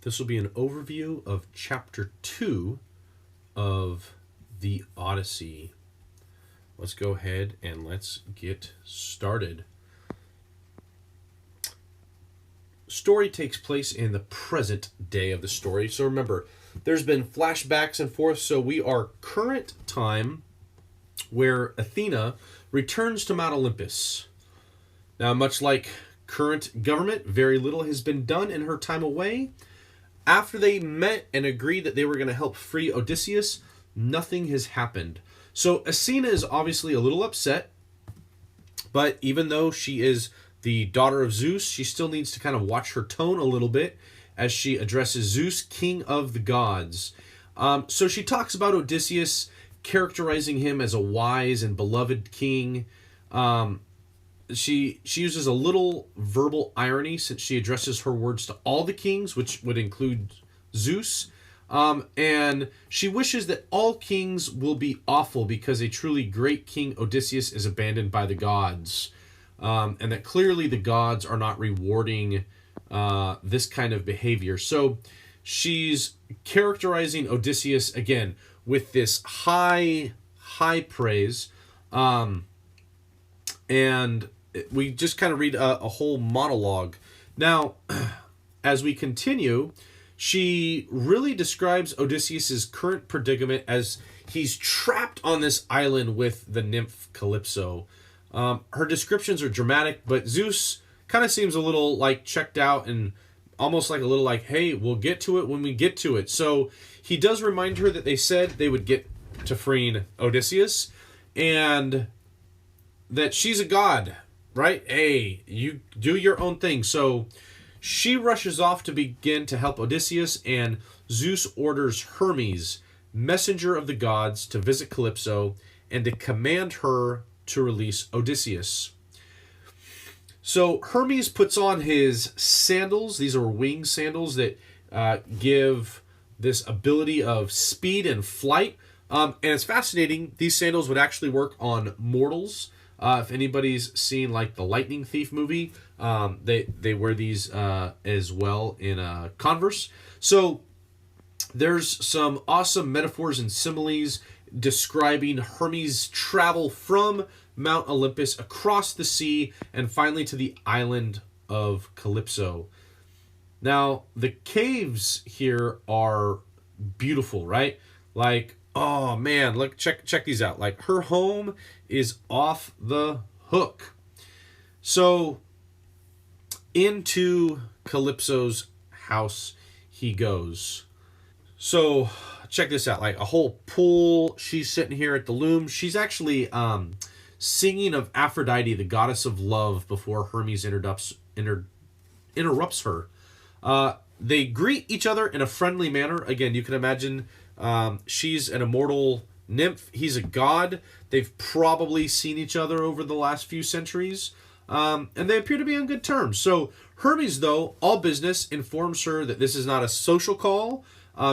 This will be an overview of Chapter 2 of the Odyssey. Let's go ahead and let's get started. Story takes place in the present day of the story. So remember, there's been flashbacks and forth, so we are current time where Athena returns to Mount Olympus. Now, much like current government, very little has been done in her time away. After they met and agreed that they were going to help free Odysseus, nothing has happened. So Athena is obviously a little upset, but even though she is the daughter of Zeus, she still needs to kind of watch her tone a little bit as she addresses Zeus, king of the gods. So she talks about Odysseus, characterizing him as a wise and beloved king. She uses a little verbal irony since she addresses her words to all the kings, which would include Zeus. And she wishes that all kings will be awful because a truly great king Odysseus is abandoned by the gods. And that clearly the gods are not rewarding this kind of behavior. So she's characterizing Odysseus, again, with this high praise. And we just kind of read a whole monologue. Now, as we continue, she really describes Odysseus's current predicament as he's trapped on this island with the nymph Calypso. Her descriptions are dramatic, but Zeus kind of seems a little like checked out and almost like a little like, hey, we'll get to it when we get to it. So he does remind her that they said they would get to freeing Odysseus and that she's a god, right? Hey, you do your own thing. So she rushes off to begin to help Odysseus, and Zeus orders Hermes, messenger of the gods, to visit Calypso and to command her to release Odysseus. So Hermes puts on his sandals. These are wing sandals that give this ability of speed and flight. And it's fascinating. These sandals would actually work on mortals. If anybody's seen like the Lightning Thief movie, they wear these as well in Converse. So there's some awesome metaphors and similes describing Hermes' travel from Mount Olympus across the sea and finally to the island of Calypso. Now, the caves here are beautiful, right? Like, oh man, look, check these out. Like, her home is off the hook. So into Calypso's house he goes. So check this out, like a whole pool. She's sitting here at the loom. She's actually singing of Aphrodite, the goddess of love, before Hermes interrupts her. They greet each other in a friendly manner. Again, you can imagine she's an immortal nymph. He's a god. They've probably seen each other over the last few centuries. And they appear to be on good terms. So Hermes, though, all business, informs her that this is not a social call.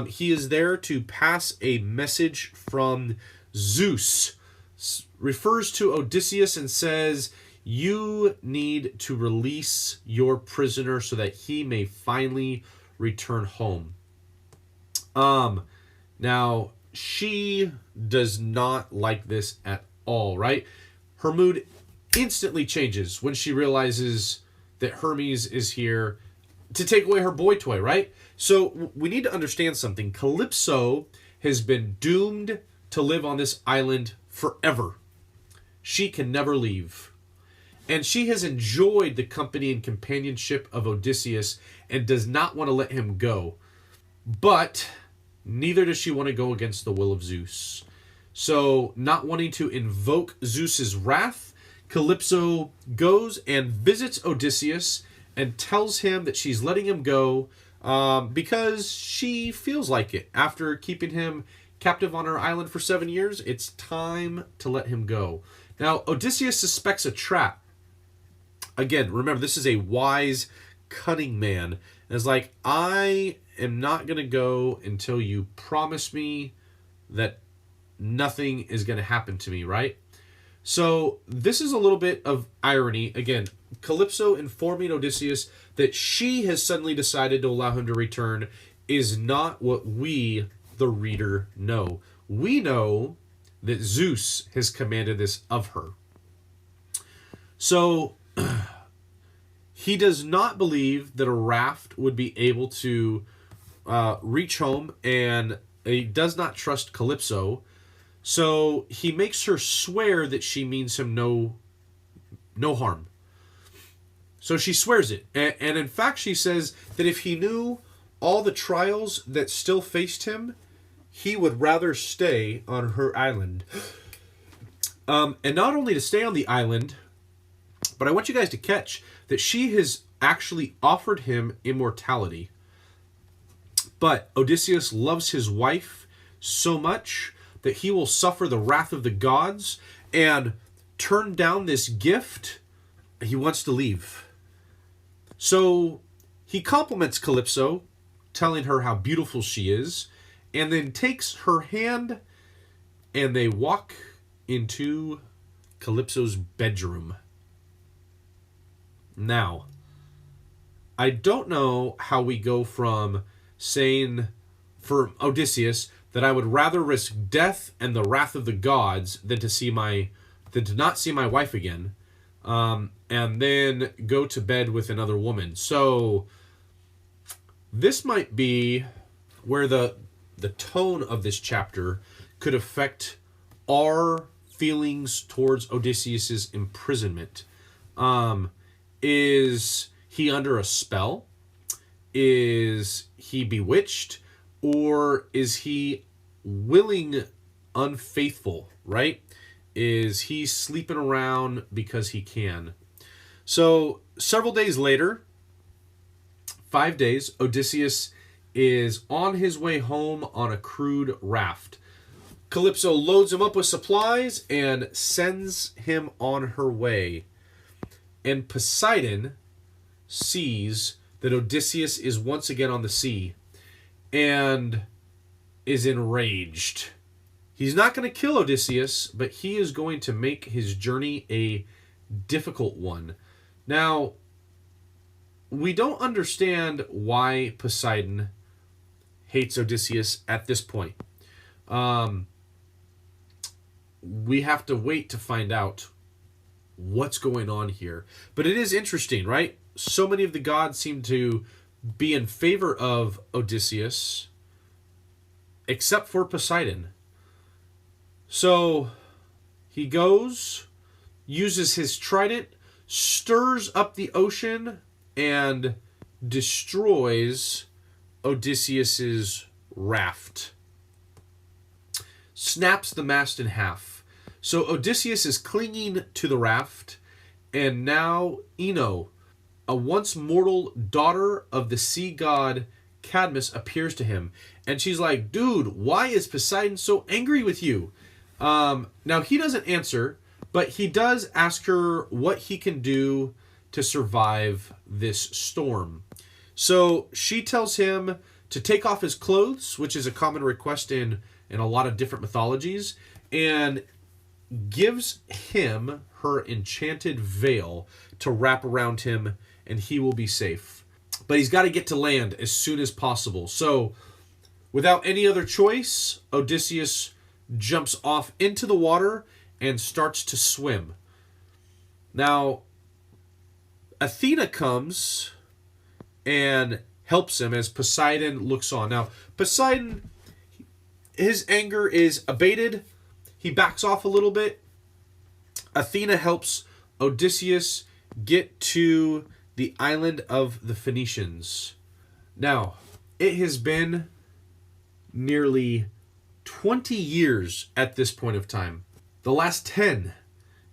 He is there to pass a message from Zeus. Refers to Odysseus and says, you need to release your prisoner so that he may finally return home. Now, she does not like this at all, right? Her mood instantly changes when she realizes that Hermes is here to take away her boy toy, right? So we need to understand something. Calypso has been doomed to live on this island forever. She can never leave. And she has enjoyed the company and companionship of Odysseus and does not want to let him go. But neither does she want to go against the will of Zeus. So, not wanting to invoke Zeus's wrath, Calypso goes and visits Odysseus and tells him that she's letting him go because she feels like it. After keeping him captive on her island for 7 years, it's time to let him go. Now, Odysseus suspects a trap. Again, remember, this is a wise, cunning man. And it's like, I am not going to go until you promise me that nothing is going to happen to me, right? So this is a little bit of irony. Again, Calypso informing Odysseus that she has suddenly decided to allow him to return is not what we, the reader, know. We know that Zeus has commanded this of her. So he does not believe that a raft would be able to reach home, and he does not trust Calypso. So he makes her swear that she means him no harm. So she swears it. And in fact, she says that if he knew all the trials that still faced him, he would rather stay on her island. And not only to stay on the island, but I want you guys to catch that she has actually offered him immortality. But Odysseus loves his wife so much that he will suffer the wrath of the gods and turn down this gift. He wants to leave. So he compliments Calypso, telling her how beautiful she is, and then takes her hand and they walk into Calypso's bedroom. Now, I don't know how we go from saying for Odysseus that I would rather risk death and the wrath of the gods than to not see my wife again, and then go to bed with another woman. So this might be where the tone of this chapter could affect our feelings towards Odysseus's imprisonment. Is he under a spell? Is he bewitched? Or is he willing unfaithful, right? Is he sleeping around because he can? So several days later, 5 days, Odysseus is on his way home on a crude raft. Calypso loads him up with supplies and sends him on her way. And Poseidon sees that Odysseus is once again on the sea and is enraged. He's not going to kill Odysseus, but he is going to make his journey a difficult one. Now, we don't understand why Poseidon hates Odysseus at this point. We have to wait to find out what's going on here. But it is interesting, right? So many of the gods seem to be in favor of Odysseus, except for Poseidon. So he goes, uses his trident, stirs up the ocean, and destroys Odysseus's raft. Snaps the mast in half. So Odysseus is clinging to the raft, and now Ino, a once mortal daughter of the sea god Cadmus, appears to him. And she's like, dude, why is Poseidon so angry with you? Now, he doesn't answer, but he does ask her what he can do to survive this storm. So she tells him to take off his clothes, which is a common request in a lot of different mythologies, and gives him her enchanted veil to wrap around him, and he will be safe. But he's got to get to land as soon as possible. So, without any other choice, Odysseus jumps off into the water and starts to swim. Now, Athena comes and helps him as Poseidon looks on. Now, Poseidon, his anger is abated. He backs off a little bit. Athena helps Odysseus get to the island of the Phoenicians. Now, it has been nearly 20 years at this point of time. The last 10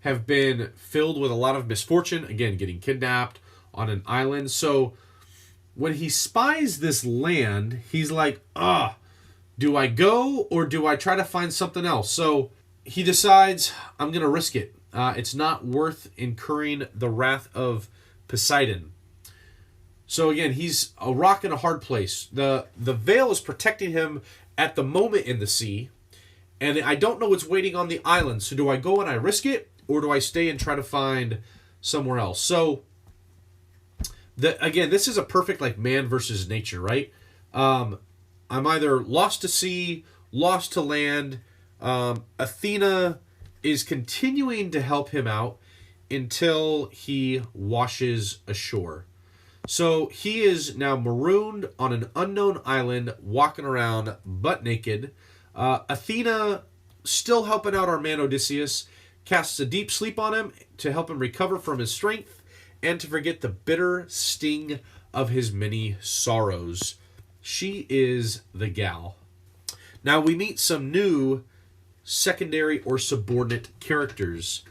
have been filled with a lot of misfortune. Again, getting kidnapped on an island. So when he spies this land, he's like, do I go or do I try to find something else? So he decides, I'm going to risk it. It's not worth incurring the wrath of Poseidon. So again, he's a rock in a hard place. The veil is protecting him at the moment in the sea, and I don't know what's waiting on the island. So do I go and I risk it, or do I stay and try to find somewhere else. So, again, this is a perfect like man versus nature, right? I'm either lost to sea, lost to land. Athena is continuing to help him out until he washes ashore. So he is now marooned on an unknown island, walking around butt naked. Athena, still helping out our man Odysseus, casts a deep sleep on him to help him recover from his strength and to forget the bitter sting of his many sorrows. She is the gal. Now we meet some new secondary or subordinate characters.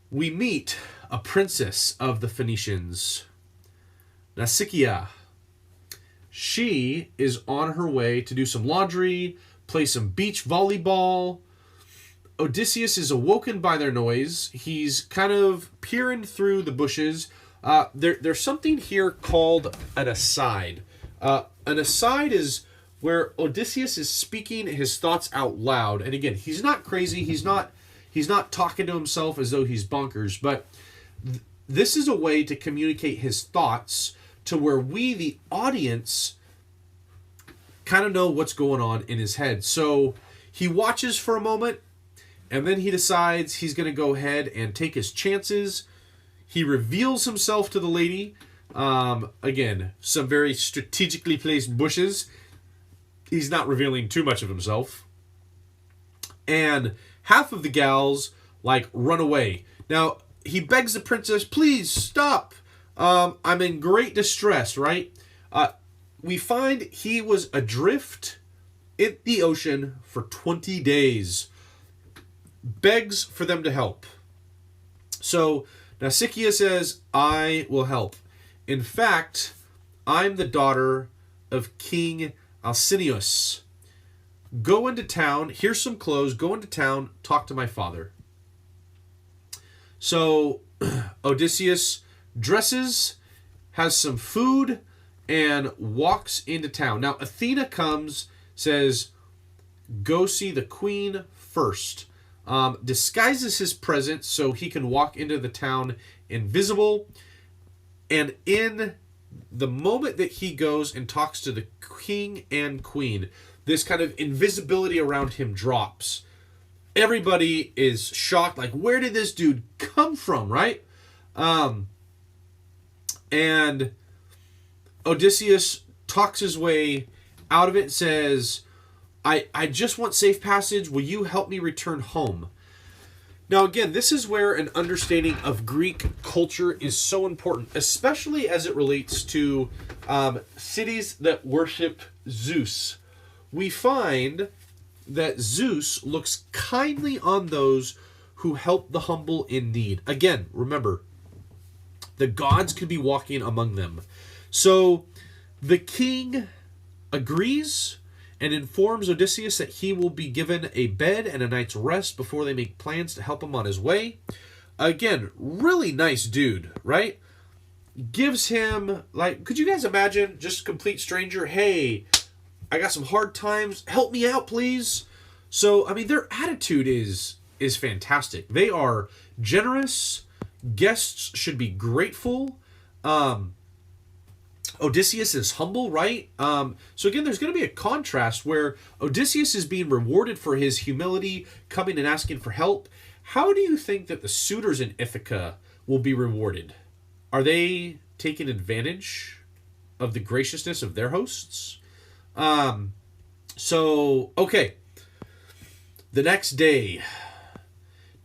We meet a princess of the Phoenicians, Nausicaa. She is on her way to do some laundry, play some beach volleyball. Odysseus is awoken by their noise. He's kind of peering through the bushes. There's something here called an aside. An aside is where Odysseus is speaking his thoughts out loud. And again, he's not crazy. He's not talking to himself as though he's bonkers. But this is a way to communicate his thoughts to where we, the audience, kind of know what's going on in his head. So he watches for a moment, and then he decides he's going to go ahead and take his chances. He reveals himself to the lady. Again, some very strategically placed bushes. He's not revealing too much of himself. And half of the gals, like, run away. Now, he begs the princess, please stop. I'm in great distress, right? We find he was adrift in the ocean for 20 days. Begs for them to help. So Nausicaa says, I will help. In fact, I'm the daughter of King Alcinous. Go into town, here's some clothes, go into town, talk to my father. So Odysseus dresses, has some food, and walks into town. Now Athena comes, says, go see the queen first. Disguises his presence so he can walk into the town invisible. And in the moment that he goes and talks to the king and queen, this kind of invisibility around him drops. Everybody is shocked, like, where did this dude come from, right? And Odysseus talks his way out of it and says, I just want safe passage. Will you help me return home? Now, again, this is where an understanding of Greek culture is so important, especially as it relates to cities that worship Zeus. We find that Zeus looks kindly on those who help the humble in need. Again, remember, the gods could be walking among them. So the king agrees and informs Odysseus that he will be given a bed and a night's rest before they make plans to help him on his way. Again, really nice dude, right? Gives him, like, could you guys imagine just a complete stranger, hey, I got some hard times, help me out, please. So, I mean, their attitude is fantastic. They are generous. Guests should be grateful. Odysseus is humble, right? So again, there's going to be a contrast where Odysseus is being rewarded for his humility, coming and asking for help. How do you think that the suitors in Ithaca will be rewarded? Are they taking advantage of the graciousness of their hosts? Okay. The next day.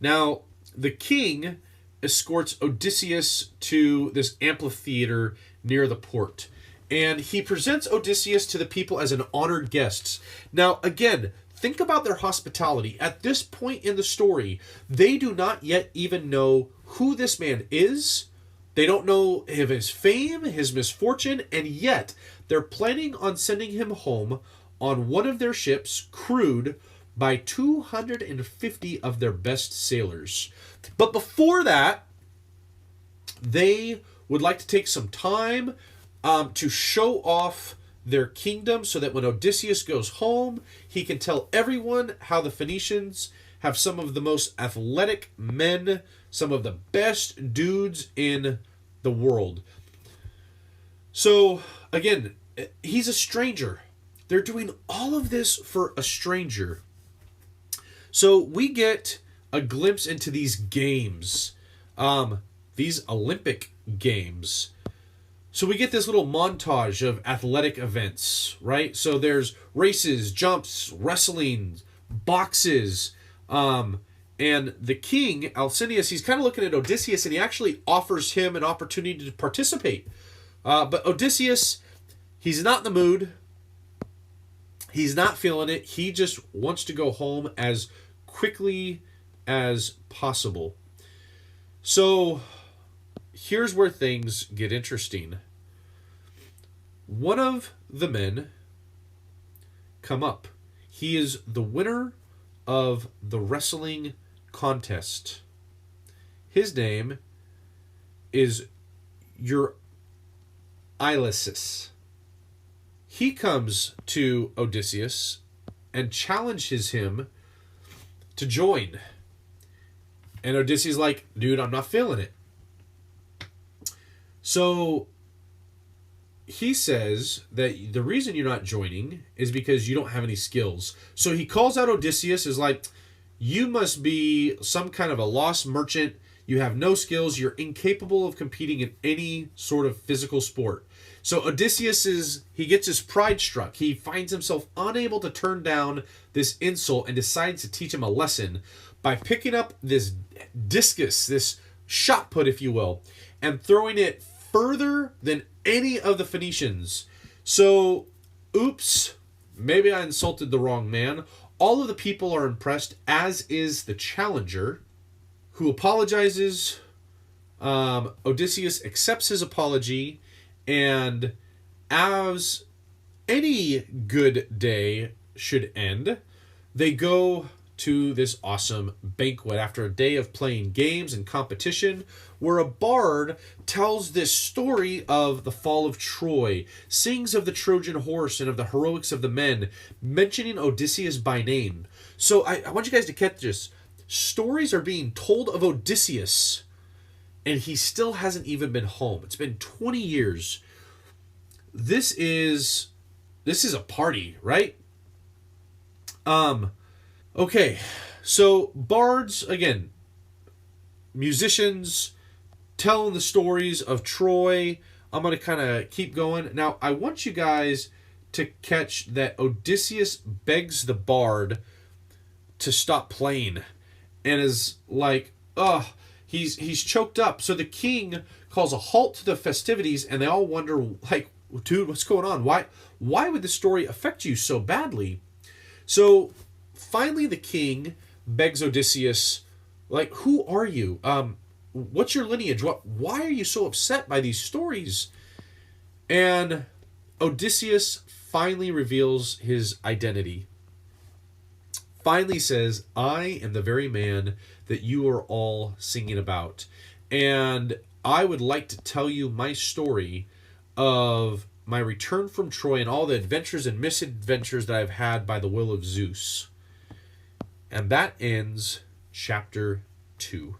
Now, the king escorts Odysseus to this amphitheater near the port. And he presents Odysseus to the people as an honored guest. Now, again, think about their hospitality. At this point in the story, they do not yet even know who this man is. They don't know of his fame, his misfortune, and yet they're planning on sending him home on one of their ships, crewed by 250 of their best sailors. But before that, they would like to take some time to show off their kingdom so that when Odysseus goes home, he can tell everyone how the Phoenicians have some of the most athletic men some of the best dudes in the world. So, again, he's a stranger. They're doing all of this for a stranger. So we get a glimpse into these games, these Olympic games. So we get this little montage of athletic events, right? So there's races, jumps, wrestling, boxes, and the king, Alcinous, he's kind of looking at Odysseus, and he actually offers him an opportunity to participate. But Odysseus, he's not in the mood. He's not feeling it. He just wants to go home as quickly as possible. So here's where things get interesting. One of the men come up. He is the winner of the wrestling contest. His name is Euryalus. He comes to Odysseus and challenges him to join. And Odysseus is like, dude, I'm not feeling it. So he says that the reason you're not joining is because you don't have any skills. So he calls out Odysseus as like, you must be some kind of a lost merchant. You have no skills. You're incapable of competing in any sort of physical sport. So Odysseus he gets his pride struck. He finds himself unable to turn down this insult and decides to teach him a lesson by picking up this discus, this shot put, if you will, and throwing it further than any of the Phoenicians. So, oops, maybe I insulted the wrong man. All of the people are impressed, as is the challenger, who apologizes. Odysseus accepts his apology, and as any good day should end, they go to this awesome banquet after a day of playing games and competition, where a bard tells this story of the fall of Troy, sings of the Trojan horse and of the heroics of the men, mentioning Odysseus by name. So I want you guys to catch this. Stories are being told of Odysseus, and he still hasn't even been home. It's been 20 years. This is a party, right? Okay, so bards, again, musicians, telling the stories of Troy. I'm going to kind of keep going. Now, I want you guys to catch that Odysseus begs the bard to stop playing and is like, he's choked up. So the king calls a halt to the festivities, and they all wonder, like, dude, what's going on? Why would the story affect you so badly? So finally the king begs Odysseus, like, who are you? What's your lineage? Why are you so upset by these stories? And Odysseus finally reveals his identity. Finally says, I am the very man that you are all singing about. And I would like to tell you my story of my return from Troy and all the adventures and misadventures that I've had by the will of Zeus. And that ends chapter 2.